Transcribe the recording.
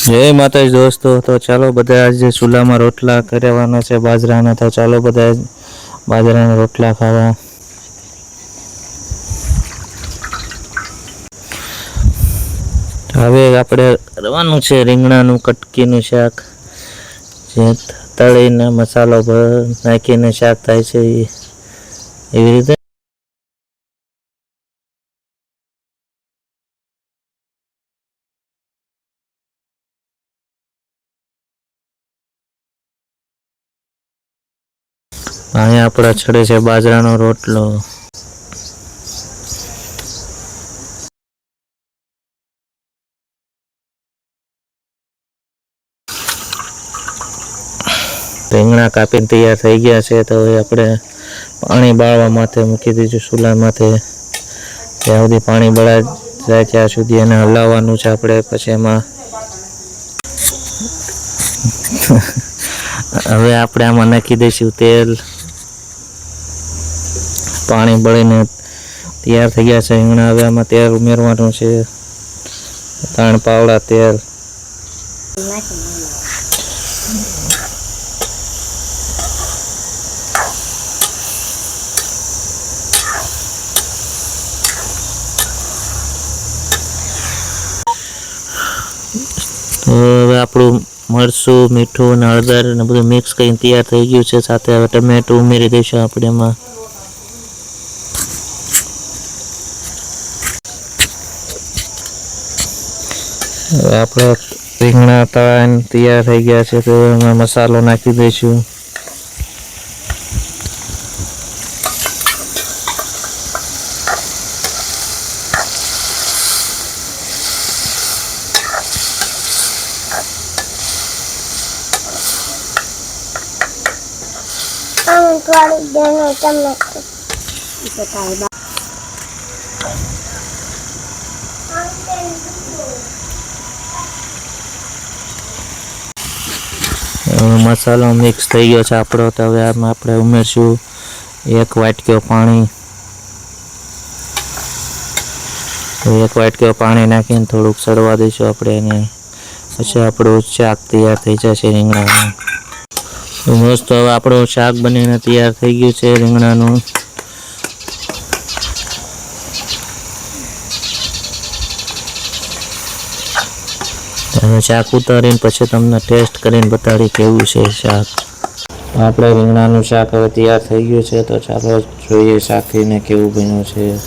જય માતાજી દોસ્તો, તો ચાલો બધા આજે ચૂલામાં રોટલા કરવાના છે બાજરાના. તો ચાલો બધા બાજરાના રોટલા ખાવા. હવે આપણે કરવાનું છે રીંગણાનું કટકીનું શાક, જે તળીને મસાલો નાખીને શાક થાય છે એવી રીતે. અહીંયા આપણા છડે છે બાજરાનો રોટલો. રીંગણા કાપીને તૈયાર થઈ ગયા છે. તો હવે આપણે પાણી બાળવા માટે મૂકી દીધું ચૂલા માથે. જ્યાં સુધી પાણી બળાઈ જાય ત્યાં સુધી એને હલાવવાનું છે આપણે. પછી એમાં હવે આપણે આમાં નાખી દઈશું તેલ. પાણી બળીને તૈયાર થઈ ગયા છે રીંગણા. હવે આમાં તેલ ઉમેરવાનું છે, 3 પાવડા તેલ. તો હવે આપણું મરચું, મીઠું અને હળદર ને બધું મિક્સ કરીને તૈયાર થઈ ગયું છે. સાથે હવે ટમેટું ઉમેરી દઈશું આપણે એમાં. હવે આપણે રીંગણા તળાઈને તૈયાર થઈ ગયા છે. તો એમાં મસાલો નાખી દઈશું. મસાલો મિક્સ થઈ ગયો છે આપણો. તો હવે આમાં આપણે ઉમેરશું 1 વાટકીઓ પાણી. 1 વાટકીઓ પાણી નાખીને થોડુંક સડવા દઈશું આપણે એને. પછી આપણું શાક તૈયાર થઈ જશે રીંગણાનું. તો દોસ્તો હવે આપણું શાક બનીને તૈયાર થઈ ગયું છે રીંગણાનું. હવે શાક ઉતારીને પછી તમને ટેસ્ટ કરીને બતાડી કેવું છે શાક. આપણે રીંગણાનું શાક હવે તૈયાર થઈ ગયું છે. તો ચાલો જોઈએ શાકીને કેવું બન્યું છે.